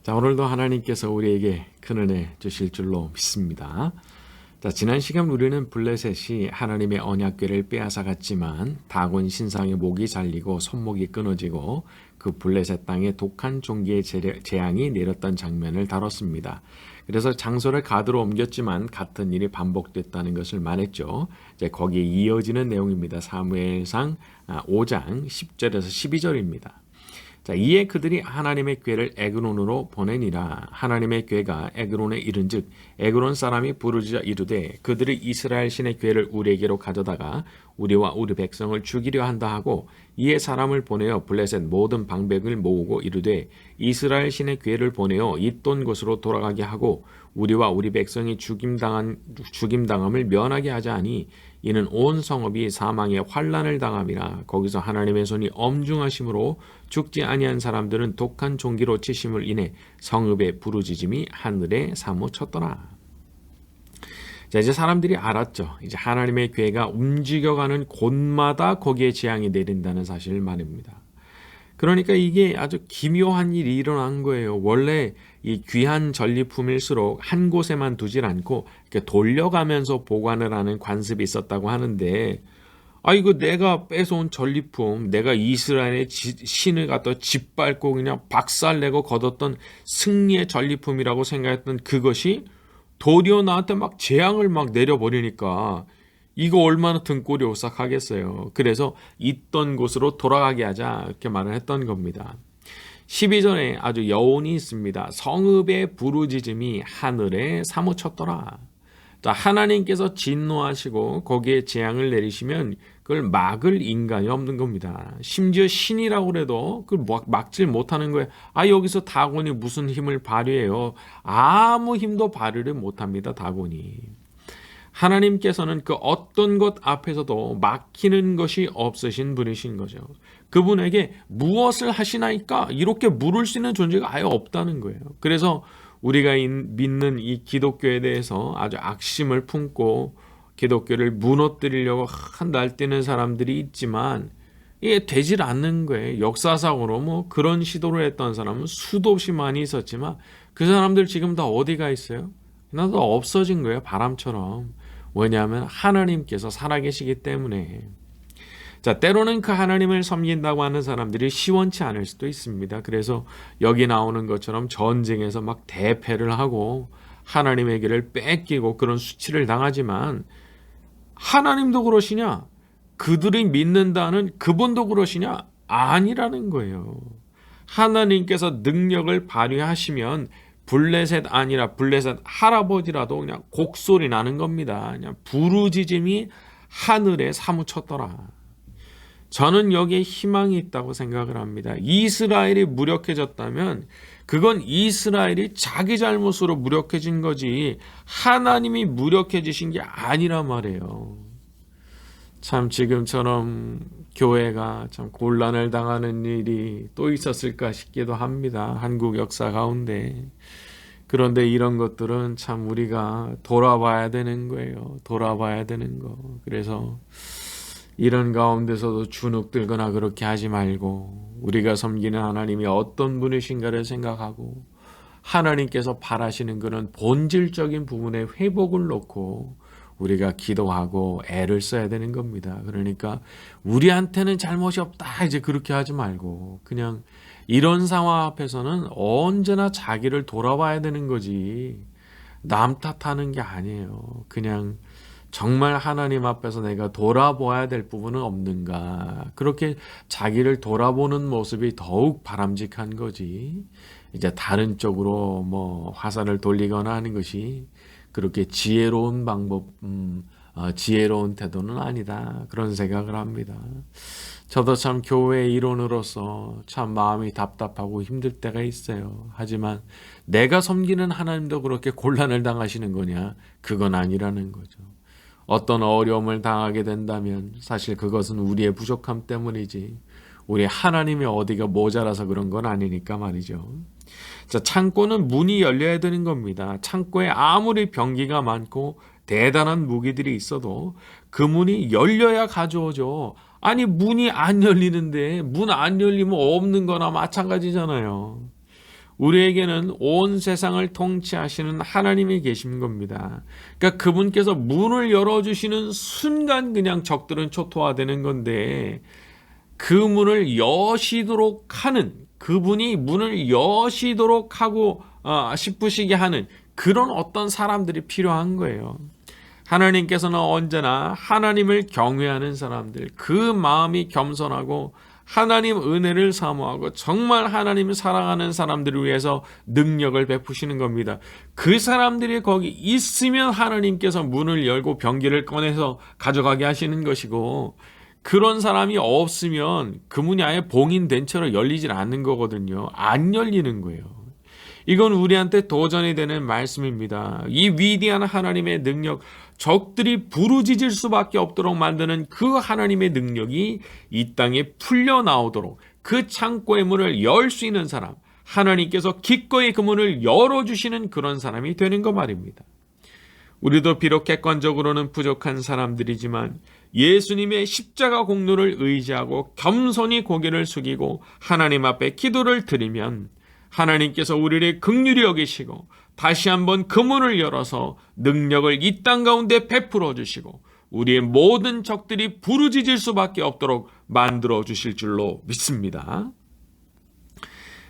자, 오늘도 하나님께서 우리에게 큰 은혜 주실 줄로 믿습니다. 자, 지난 시간 우리는 블레셋이 하나님의 언약궤를 빼앗아갔지만 다곤 신상의 목이 잘리고 손목이 끊어지고 그 블레셋 땅에 독한 종기의 재앙이 내렸던 장면을 다뤘습니다. 그래서 장소를 가드로 옮겼지만 같은 일이 반복됐다는 것을 말했죠. 이제 거기에 이어지는 내용입니다. 사무엘상 5장 10절에서 12절입니다. 자, 이에 그들이 하나님의 궤를 에그론으로 보내니라. 하나님의 궤가 에그론에 이른즉 에그론 사람이 부르짖어 이르되 그들이 이스라엘 신의 궤를 우리에게로 가져다가 우리와 우리 백성을 죽이려 한다 하고, 이에 사람을 보내어 블레셋 모든 방백을 모으고 이르되 이스라엘 신의 궤를 보내어 있던 곳으로 돌아가게 하고 우리와 우리 백성이 죽임당함을 면하게 하자 하니, 이는 온 성읍이 사망의 환난을 당함이라. 거기서 하나님의 손이 엄중하심으로 죽지 아니한 사람들은 독한 종기로 치심을 인해 성읍의 부르짖음이 하늘에 사무쳤더라. 자, 이제 사람들이 알았죠. 이제 하나님의 궤가 움직여가는 곳마다 거기에 재앙이 내린다는 사실을 말합니다. 그러니까 이게 아주 기묘한 일이 일어난 거예요. 원래 이 귀한 전리품일수록 한 곳에만 두질 않고 이렇게 돌려가면서 보관을 하는 관습이 있었다고 하는데, 이거 내가 뺏어온 전리품, 내가 이스라엘의 신을 갖다 짓밟고 그냥 박살내고 거뒀던 승리의 전리품이라고 생각했던 그것이 도리어 나한테 막 재앙을 막 내려버리니까 이거 얼마나 등골이 오싹하겠어요. 그래서 있던 곳으로 돌아가게 하자, 이렇게 말을 했던 겁니다. 12절에 아주 여운이 있습니다. 성읍의 부르짖음이 하늘에 사무쳤더라. 자, 하나님께서 진노하시고 거기에 재앙을 내리시면 그걸 막을 인간이 없는 겁니다. 심지어 신이라고 해도 그걸 막질 못하는 거예요. 여기서 다곤이 무슨 힘을 발휘해요? 아무 힘도 발휘를 못합니다, 다곤이. 하나님께서는 그 어떤 것 앞에서도 막히는 것이 없으신 분이신 거죠. 그분에게 무엇을 하시나이까? 이렇게 물을 수 있는 존재가 아예 없다는 거예요. 그래서 우리가 믿는 이 기독교에 대해서 아주 악심을 품고 기독교를 무너뜨리려고 날뛰는 사람들이 있지만 이게 되질 않는 거예요. 역사상으로 그런 시도를 했던 사람은 수도 없이 많이 있었지만 그 사람들 지금 다 어디가 있어요? 그냥 다 없어진 거예요, 바람처럼. 왜냐하면 하나님께서 살아계시기 때문에. 자, 때로는 그 하나님을 섬긴다고 하는 사람들이 시원치 않을 수도 있습니다. 그래서 여기 나오는 것처럼 전쟁에서 막 대패를 하고 하나님의 길을 뺏기고 그런 수치를 당하지만, 하나님도 그러시냐? 그들이 믿는다는 그분도 그러시냐? 아니라는 거예요. 하나님께서 능력을 발휘하시면 블레셋 아니라 블레셋 할아버지라도 그냥 곡소리 나는 겁니다. 그냥 부르짖음이 하늘에 사무쳤더라. 저는 여기에 희망이 있다고 생각을 합니다. 이스라엘이 무력해졌다면 그건 이스라엘이 자기 잘못으로 무력해진 거지 하나님이 무력해지신 게 아니란 말이에요. 참 지금처럼 교회가 참 곤란을 당하는 일이 또 있었을까 싶기도 합니다. 한국 역사 가운데. 그런데 이런 것들은 참 우리가 돌아봐야 되는 거예요. 돌아봐야 되는 거. 그래서 이런 가운데서도 주눅 들거나 그렇게 하지 말고 우리가 섬기는 하나님이 어떤 분이신가를 생각하고 하나님께서 바라시는 그런 본질적인 부분의 회복을 놓고 우리가 기도하고 애를 써야 되는 겁니다. 그러니까 우리한테는 잘못이 없다 이제 그렇게 하지 말고 그냥 이런 상황 앞에서는 언제나 자기를 돌아봐야 되는 거지 남 탓하는 게 아니에요. 그냥 정말 하나님 앞에서 내가 돌아보아야 될 부분은 없는가, 그렇게 자기를 돌아보는 모습이 더욱 바람직한 거지 이제 다른 쪽으로 화살을 돌리거나 하는 것이 그렇게 지혜로운 방법, 지혜로운 태도는 아니다, 그런 생각을 합니다. 저도 참 교회 일원으로서 참 마음이 답답하고 힘들 때가 있어요. 하지만 내가 섬기는 하나님도 그렇게 곤란을 당하시는 거냐? 그건 아니라는 거죠. 어떤 어려움을 당하게 된다면 사실 그것은 우리의 부족함 때문이지 우리 하나님의 어디가 모자라서 그런 건 아니니까 말이죠. 자, 창고는 문이 열려야 되는 겁니다. 창고에 아무리 병기가 많고 대단한 무기들이 있어도 그 문이 열려야 가져오죠. 아니 문이 안 열리는데 문 안 열리면 없는 거나 마찬가지잖아요. 우리에게는 온 세상을 통치하시는 하나님이 계신 겁니다. 그러니까 그분께서 문을 열어주시는 순간 그냥 적들은 초토화되는 건데, 그 문을 여시도록 하는, 그분이 문을 여시도록 하고 싶으시게 하는 그런 어떤 사람들이 필요한 거예요. 하나님께서는 언제나 하나님을 경외하는 사람들, 그 마음이 겸손하고 하나님 은혜를 사모하고 정말 하나님을 사랑하는 사람들을 위해서 능력을 베푸시는 겁니다. 그 사람들이 거기 있으면 하나님께서 문을 열고 병기를 꺼내서 가져가게 하시는 것이고, 그런 사람이 없으면 그 문이 아예 봉인된 채로 열리질 않는 거거든요. 안 열리는 거예요. 이건 우리한테 도전이 되는 말씀입니다. 이 위대한 하나님의 능력, 적들이 부르짖을 수밖에 없도록 만드는 그 하나님의 능력이 이 땅에 풀려나오도록 그 창고의 문을 열 수 있는 사람, 하나님께서 기꺼이 그 문을 열어주시는 그런 사람이 되는 거 말입니다. 우리도 비록 객관적으로는 부족한 사람들이지만 예수님의 십자가 공로를 의지하고 겸손히 고개를 숙이고 하나님 앞에 기도를 드리면 하나님께서 우리를 긍휼히 여기시고 다시 한번 그 문을 열어서 능력을 이 땅 가운데 베풀어 주시고 우리의 모든 적들이 부르짖을 수밖에 없도록 만들어 주실 줄로 믿습니다.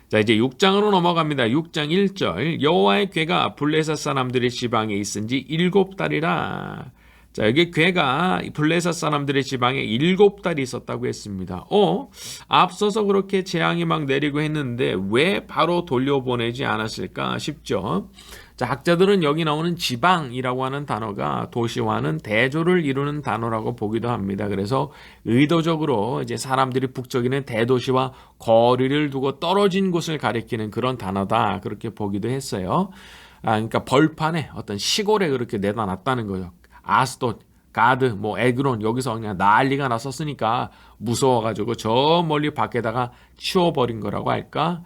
자, 이제 6장으로 넘어갑니다. 6장 1절, 여호와의 궤가 블레셋 사람들의 지방에 있은 지 7달이라. 자, 여기 궤가 블레셋 사람들의 지방에 7달이 있었다고 했습니다. 앞서서 그렇게 재앙이 막 내리고 했는데 왜 바로 돌려보내지 않았을까 싶죠. 자, 학자들은 여기 나오는 지방이라고 하는 단어가 도시와는 대조를 이루는 단어라고 보기도 합니다. 그래서 의도적으로 이제 사람들이 북쪽에는 대도시와 거리를 두고 떨어진 곳을 가리키는 그런 단어다, 그렇게 보기도 했어요. 그러니까 벌판에 어떤 시골에 그렇게 내다 놨다는 거죠. 아스돗, 가드, 에그론, 여기서 그냥 난리가 났었으니까 무서워가지고 저 멀리 밖에다가 치워버린 거라고 할까?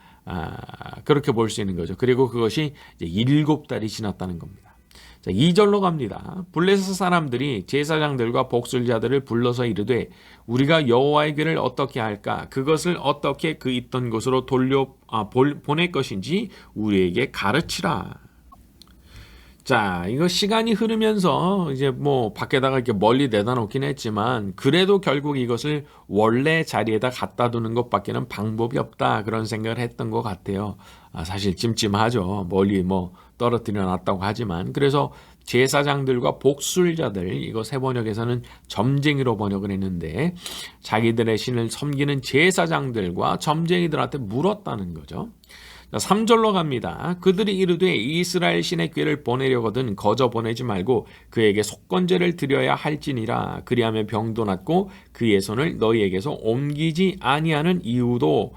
그렇게 볼 수 있는 거죠. 그리고 그것이 이제 7달이 지났다는 겁니다. 자, 2절로 갑니다. 블레셋 사람들이 제사장들과 복술자들을 불러서 이르되 우리가 여호와의 궤를 어떻게 할까? 그것을 어떻게 그 있던 곳으로 보낼 것인지 우리에게 가르치라. 자, 이거 시간이 흐르면서 이제 밖에다가 이렇게 멀리 내다 놓긴 했지만 그래도 결국 이것을 원래 자리에다 갖다 두는 것밖에는 방법이 없다, 그런 생각을 했던 것 같아요. 사실 찜찜하죠. 멀리 떨어뜨려 놨다고 하지만. 그래서 제사장들과 복술자들, 이거 세번역에서는 점쟁이로 번역을 했는데 자기들의 신을 섬기는 제사장들과 점쟁이들한테 물었다는 거죠. 3절로 갑니다. 그들이 이르되 이스라엘 신의 궤를 보내려거든 거저 보내지 말고 그에게 속건제를 드려야 할지니라. 그리하면 병도 낫고 그의 손을 너희에게서 옮기지 아니하는 이유도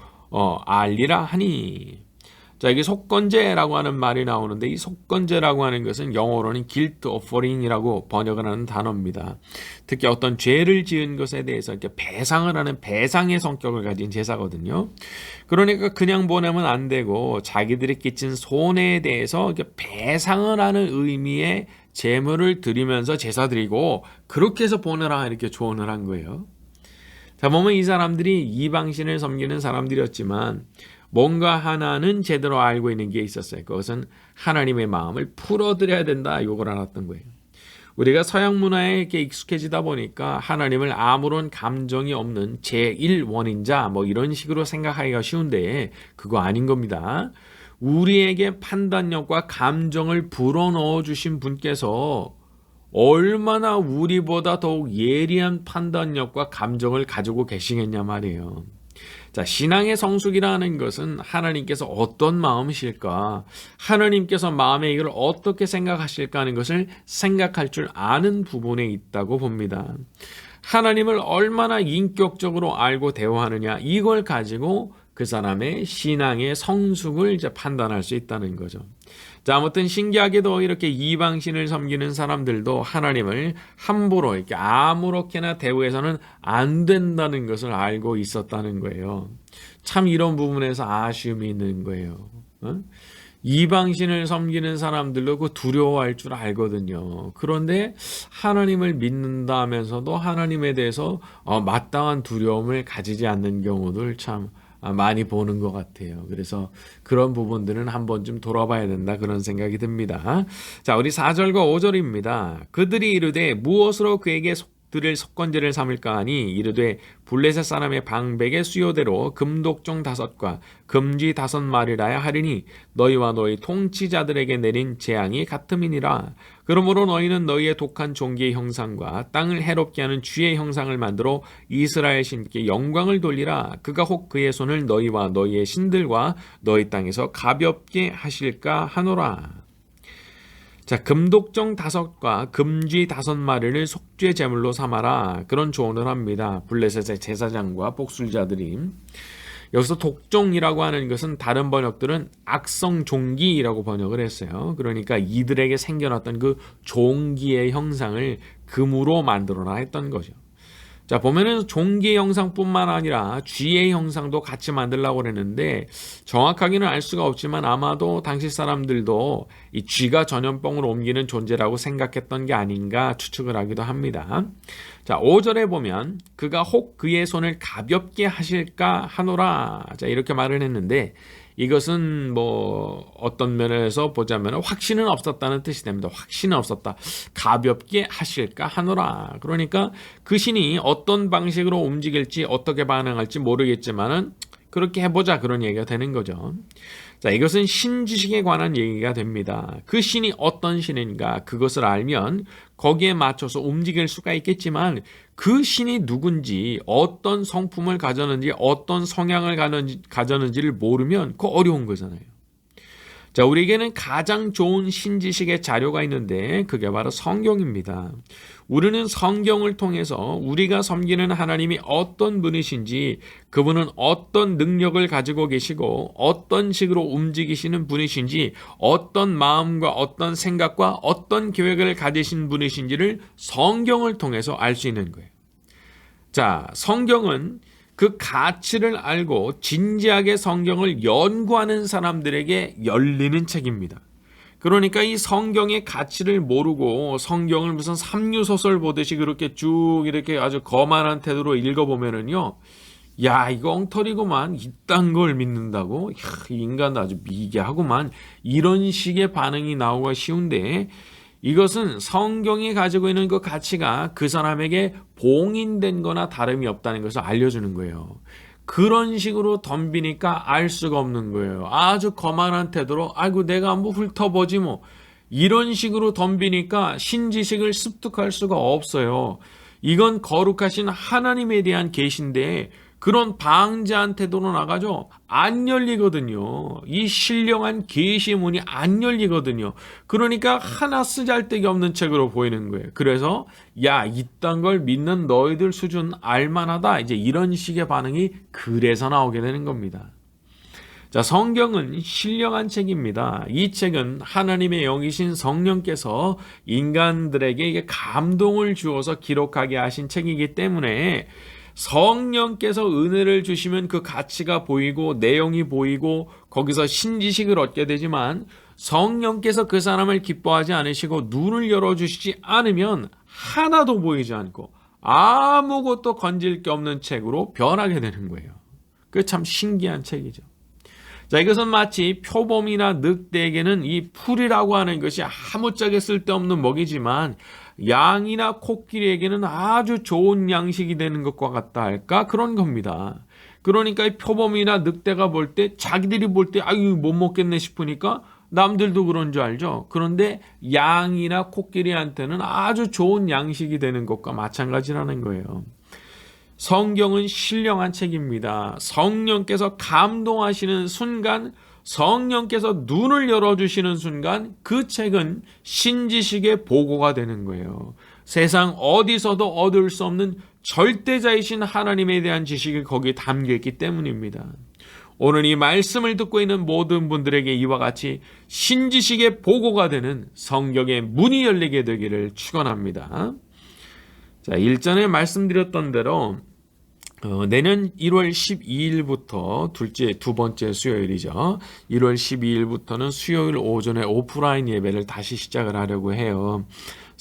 알리라 하니. 자, 여기 속건제라고 하는 말이 나오는데 이 속건제라고 하는 것은 영어로는 guilt offering이라고 번역을 하는 단어입니다. 특히 어떤 죄를 지은 것에 대해서 이렇게 배상을 하는 배상의 성격을 가진 제사거든요. 그러니까 그냥 보내면 안 되고 자기들이 끼친 손해에 대해서 이렇게 배상을 하는 의미의 제물을 드리면서 제사 드리고 그렇게 해서 보내라, 이렇게 조언을 한 거예요. 자, 보면 이 사람들이 이방신을 섬기는 사람들이었지만 뭔가 하나는 제대로 알고 있는 게 있었어요. 그것은 하나님의 마음을 풀어드려야 된다, 요걸 알았던 거예요. 우리가 서양 문화에 이렇게 익숙해지다 보니까 하나님을 아무런 감정이 없는 제1원인자 이런 식으로 생각하기가 쉬운데 그거 아닌 겁니다. 우리에게 판단력과 감정을 불어넣어 주신 분께서 얼마나 우리보다 더욱 예리한 판단력과 감정을 가지고 계시겠냐 말이에요. 자, 신앙의 성숙이라는 것은 하나님께서 어떤 마음이실까, 하나님께서 마음의 이걸 어떻게 생각하실까 하는 것을 생각할 줄 아는 부분에 있다고 봅니다. 하나님을 얼마나 인격적으로 알고 대화하느냐, 이걸 가지고 그 사람의 신앙의 성숙을 이제 판단할 수 있다는 거죠. 자, 아무튼 신기하게도 이렇게 이방신을 섬기는 사람들도 하나님을 함부로 이렇게 아무렇게나 대우해서는 안 된다는 것을 알고 있었다는 거예요. 참 이런 부분에서 아쉬움이 있는 거예요. 이방신을 섬기는 사람들도 그 두려워할 줄 알거든요. 그런데 하나님을 믿는다 하면서도 하나님에 대해서 마땅한 두려움을 가지지 않는 경우들 참 많이 보는 것 같아요. 그래서 그런 부분들은 한번 좀 돌아봐야 된다 그런 생각이 듭니다. 자, 우리 4절과 5절입니다. 그들이 이르되 무엇으로 그에게 들을 속건제를 삼을까 하니 이르되 블레셋 사람의 방백의 수요대로 금독종 5과 금쥐 5마리라야 하리니 너희와 너희 통치자들에게 내린 재앙이 같음이니라. 그러므로 너희는 너희의 독한 종기의 형상과 땅을 해롭게 하는 쥐의 형상을 만들어 이스라엘 신께 영광을 돌리라. 그가 혹 그의 손을 너희와 너희의 신들과 너희 땅에서 가볍게 하실까 하노라. 자, 금독종 5과 금쥐 5마리를 속죄 제물로 삼아라. 그런 조언을 합니다. 블레셋의 제사장과 복술자들이. 여기서 독종이라고 하는 것은 다른 번역들은 악성종기라고 번역을 했어요. 그러니까 이들에게 생겨났던 그 종기의 형상을 금으로 만들어라 했던 거죠. 자, 보면은 종기의 형상뿐만 아니라 쥐의 형상도 같이 만들려고 그랬는데 정확하게는 알 수가 없지만 아마도 당시 사람들도 이 쥐가 전염병을 옮기는 존재라고 생각했던 게 아닌가 추측을 하기도 합니다. 자, 5절에 보면 그가 혹 그의 손을 가볍게 하실까 하노라. 자, 이렇게 말을 했는데 이것은 뭐 어떤 면에서 보자면 확신은 없었다는 뜻이 됩니다. 확신은 없었다. 가볍게 하실까 하노라. 그러니까 그 신이 어떤 방식으로 움직일지 어떻게 반응할지 모르겠지만은 그렇게 해보자 그런 얘기가 되는 거죠. 자, 이것은 신지식에 관한 얘기가 됩니다. 그 신이 어떤 신인가 그것을 알면 거기에 맞춰서 움직일 수가 있겠지만 그 신이 누군지 어떤 성품을 가졌는지 어떤 성향을 가졌는지를 모르면 그거 어려운 거잖아요. 자, 우리에게는 가장 좋은 신지식의 자료가 있는데 그게 바로 성경입니다. 우리는 성경을 통해서 우리가 섬기는 하나님이 어떤 분이신지 그분은 어떤 능력을 가지고 계시고 어떤 식으로 움직이시는 분이신지 어떤 마음과 어떤 생각과 어떤 계획을 가지신 분이신지를 성경을 통해서 알 수 있는 거예요. 자, 성경은 그 가치를 알고 진지하게 성경을 연구하는 사람들에게 열리는 책입니다. 그러니까 이 성경의 가치를 모르고 성경을 무슨 삼류소설 보듯이 그렇게 쭉 이렇게 아주 거만한 태도로 읽어보면은요, 야, 이거 엉터리구만. 이딴 걸 믿는다고? 야, 이 인간 아주 미개하구만. 이런 식의 반응이 나오기가 쉬운데 이것은 성경이 가지고 있는 그 가치가 그 사람에게 봉인된 거나 다름이 없다는 것을 알려주는 거예요. 그런 식으로 덤비니까 알 수가 없는 거예요. 아주 거만한 태도로 아이고 내가 한번 훑어보지 뭐. 이런 식으로 덤비니까 신지식을 습득할 수가 없어요. 이건 거룩하신 하나님에 대한 계시인데 그런 방자한 태도로 나가죠. 안 열리거든요. 이 신령한 계시문이 안 열리거든요. 그러니까 하나 쓰잘데기 없는 책으로 보이는 거예요. 그래서 야, 이딴 걸 믿는 너희들 수준 알만하다. 이제 이런 식의 반응이 그래서 나오게 되는 겁니다. 자, 성경은 신령한 책입니다. 이 책은 하나님의 영이신 성령께서 인간들에게 감동을 주어서 기록하게 하신 책이기 때문에 성령께서 은혜를 주시면 그 가치가 보이고 내용이 보이고 거기서 신지식을 얻게 되지만 성령께서 그 사람을 기뻐하지 않으시고 눈을 열어주시지 않으면 하나도 보이지 않고 아무것도 건질 게 없는 책으로 변하게 되는 거예요. 그게 참 신기한 책이죠. 자, 이것은 마치 표범이나 늑대에게는 이 풀이라고 하는 것이 아무짝에 쓸데없는 먹이지만 양이나 코끼리에게는 아주 좋은 양식이 되는 것과 같다 할까? 그런 겁니다. 그러니까 이 표범이나 늑대가 볼 때 자기들이 볼 때 아유 못 먹겠네 싶으니까 남들도 그런 줄 알죠. 그런데 양이나 코끼리한테는 아주 좋은 양식이 되는 것과 마찬가지라는 거예요. 성경은 신령한 책입니다. 성령께서 감동하시는 순간, 성령께서 눈을 열어주시는 순간 그 책은 신지식의 보고가 되는 거예요. 세상 어디서도 얻을 수 없는 절대자이신 하나님에 대한 지식이 거기에 담겨있기 때문입니다. 오늘 이 말씀을 듣고 있는 모든 분들에게 이와 같이 신지식의 보고가 되는 성경의 문이 열리게 되기를 축원합니다. 자, 일전에 말씀드렸던 대로 내년 1월 12일부터 두 번째 수요일이죠. 1월 12일부터는 수요일 오전에 오프라인 예배를 다시 시작을 하려고 해요.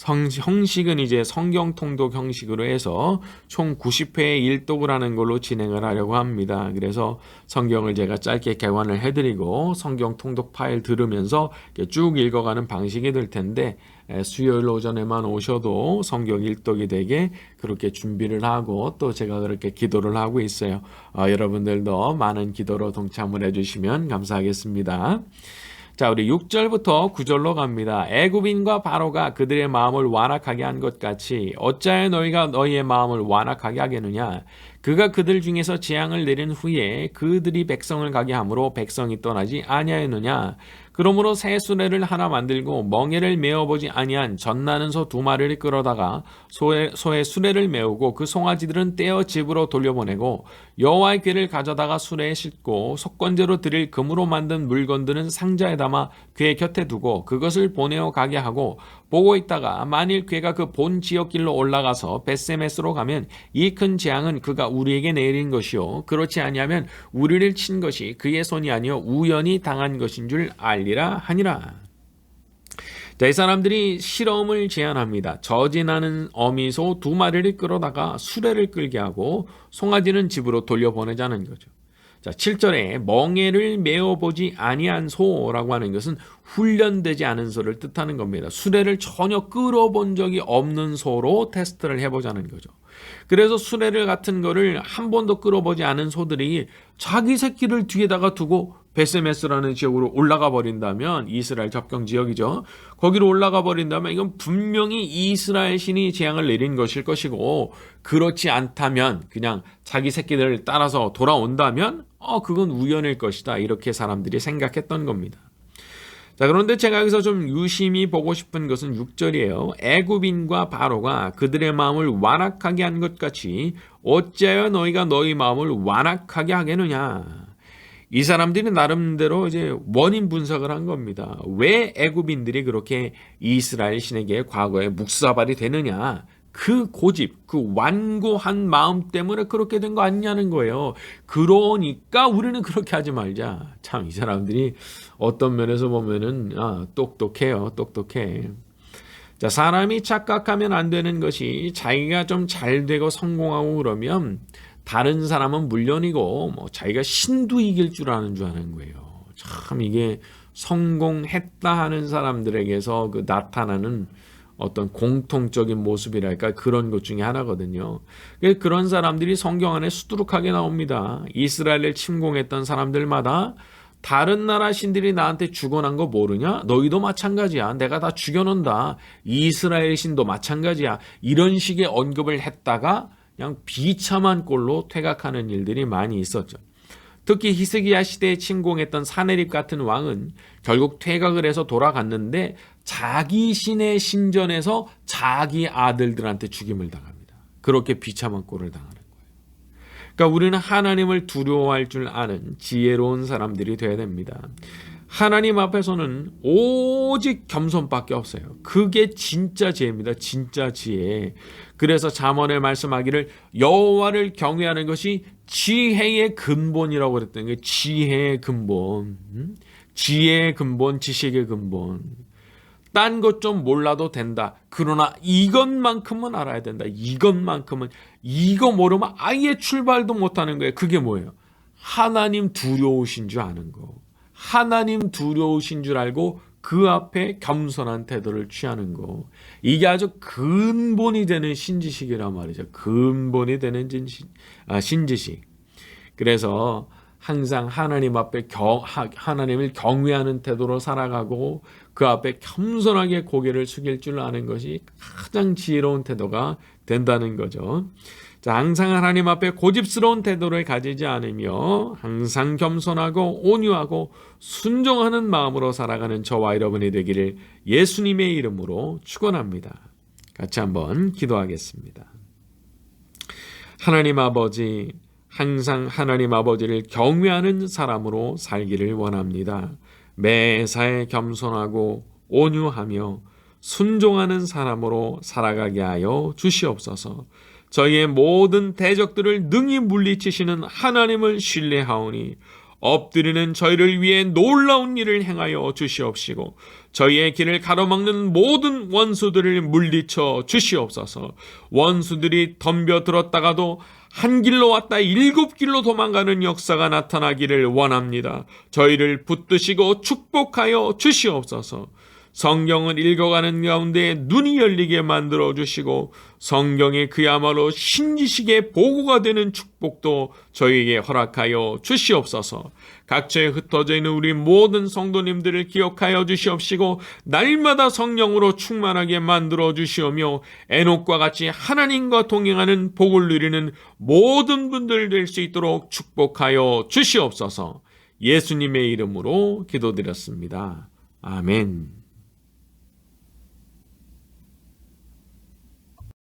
형식은 이제 성경 통독 형식으로 해서 총 90회의 일독을 하는 걸로 진행을 하려고 합니다. 그래서 성경을 제가 짧게 개관을 해드리고 성경 통독 파일 들으면서 쭉 읽어가는 방식이 될 텐데, 수요일 오전에만 오셔도 성경 일독이 되게 그렇게 준비를 하고 또 제가 그렇게 기도를 하고 있어요. 여러분들도 많은 기도로 동참을 해주시면 감사하겠습니다. 자, 우리 6절부터 9절로 갑니다. 애굽인과 바로가 그들의 마음을 완악하게 한 것 같이 어찌하여 너희가 너희의 마음을 완악하게 하겠느냐. 그가 그들 중에서 재앙을 내린 후에 그들이 백성을 가게 함으로 백성이 떠나지 아니하였느냐. 그러므로 새 수레를 하나 만들고 멍에를 메어보지 아니한 젖나는 소 2마리를 끌어다가 소의 수레를 메우고 그 송아지들은 떼어 집으로 돌려보내고 여호와의 궤를 가져다가 수레에 싣고 속건제로 드릴 금으로 만든 물건들은 상자에 담아 궤 곁에 두고 그것을 보내어 가게 하고 보고 있다가 만일 궤가 그 본 지역길로 올라가서 벳세메스로 가면 이 큰 재앙은 그가 우리에게 내린 것이요 그렇지 아니하면 우리를 친 것이 그의 손이 아니요 우연히 당한 것인 줄 알리라 하니라. 자, 이 사람들이 실험을 제안합니다. 저지나는 어미소 2마리를 끌어다가 수레를 끌게 하고 송아지는 집으로 돌려보내자는 거죠. 자, 7절에 멍에를 메어보지 아니한 소라고 하는 것은 훈련되지 않은 소를 뜻하는 겁니다. 수레를 전혀 끌어본 적이 없는 소로 테스트를 해보자는 거죠. 그래서 수레를 같은 거를 한 번도 끌어보지 않은 소들이 자기 새끼를 뒤에다가 두고 베세메스라는 지역으로 올라가 버린다면, 이스라엘 접경 지역이죠. 거기로 올라가 버린다면 이건 분명히 이스라엘 신이 재앙을 내린 것일 것이고, 그렇지 않다면 그냥 자기 새끼들을 따라서 돌아온다면 그건 우연일 것이다. 이렇게 사람들이 생각했던 겁니다. 자, 그런데 제가 여기서 좀 유심히 보고 싶은 것은 6절이에요. 애굽인과 바로가 그들의 마음을 완악하게 한 것 같이 어찌하여 너희가 너희 마음을 완악하게 하겠느냐. 이 사람들이 나름대로 이제 원인 분석을 한 겁니다. 왜 애굽인들이 그렇게 이스라엘 신에게 과거에 묵사발이 되느냐. 그 고집, 그 완고한 마음 때문에 그렇게 된 거 아니냐는 거예요. 그러니까 우리는 그렇게 하지 말자. 참, 이 사람들이 어떤 면에서 보면은 똑똑해요. 똑똑해. 자, 사람이 착각하면 안 되는 것이 자기가 좀 잘 되고 성공하고 그러면 다른 사람은 물론이고 자기가 신도 이길 줄 아는 거예요. 참, 이게 성공했다 하는 사람들에게서 그 나타나는 어떤 공통적인 모습이랄까, 그런 것 중에 하나거든요. 그런 사람들이 성경 안에 수두룩하게 나옵니다. 이스라엘을 침공했던 사람들마다 다른 나라 신들이 나한테 죽어난 거 모르냐? 너희도 마찬가지야. 내가 다 죽여놓는다. 이스라엘 신도 마찬가지야. 이런 식의 언급을 했다가 그냥 비참한 꼴로 퇴각하는 일들이 많이 있었죠. 특히 히스기야 시대에 침공했던 사네립 같은 왕은 결국 퇴각을 해서 돌아갔는데 자기 신의 신전에서 자기 아들들한테 죽임을 당합니다. 그렇게 비참한 꼴을 당하는 거예요. 그러니까 우리는 하나님을 두려워할 줄 아는 지혜로운 사람들이 되어야 됩니다. 하나님 앞에서는 오직 겸손밖에 없어요. 그게 진짜 지혜입니다. 진짜 지혜. 그래서 잠언에 말씀하기를 여호와를 경외하는 것이 지혜의 근본이라고 그랬던 게, 지혜의 근본. 지혜의 근본, 지식의 근본. 딴 것 좀 몰라도 된다. 그러나 이것만큼은 알아야 된다. 이것만큼은. 이거 모르면 아예 출발도 못하는 거예요. 그게 뭐예요? 하나님 두려우신 줄 아는 거. 하나님 두려우신 줄 알고 그 앞에 겸손한 태도를 취하는 거. 이게 아주 근본이 되는 신지식이란 말이죠. 근본이 되는 신지식. 그래서 항상 하나님 앞에 하나님을 경외하는 태도로 살아가고 그 앞에 겸손하게 고개를 숙일 줄 아는 것이 가장 지혜로운 태도가 된다는 거죠. 자, 항상 하나님 앞에 고집스러운 태도를 가지지 않으며 항상 겸손하고 온유하고 순종하는 마음으로 살아가는 저와 여러분이 되기를 예수님의 이름으로 축원합니다. 같이 한번 기도하겠습니다. 하나님 아버지, 항상 하나님 아버지를 경외하는 사람으로 살기를 원합니다. 매사에 겸손하고 온유하며 순종하는 사람으로 살아가게 하여 주시옵소서. 저희의 모든 대적들을 능히 물리치시는 하나님을 신뢰하오니 엎드리는 저희를 위해 놀라운 일을 행하여 주시옵시고 저희의 길을 가로막는 모든 원수들을 물리쳐 주시옵소서. 원수들이 덤벼들었다가도 한 길로 왔다 7길로 도망가는 역사가 나타나기를 원합니다. 저희를 붙드시고 축복하여 주시옵소서. 성경을 읽어가는 가운데 눈이 열리게 만들어 주시고 성경이 그야말로 신지식의 보고가 되는 축복도 저희에게 허락하여 주시옵소서. 각처에 흩어져 있는 우리 모든 성도님들을 기억하여 주시옵시고 날마다 성령으로 충만하게 만들어 주시오며 에녹과 같이 하나님과 동행하는 복을 누리는 모든 분들 될 수 있도록 축복하여 주시옵소서. 예수님의 이름으로 기도드렸습니다. 아멘.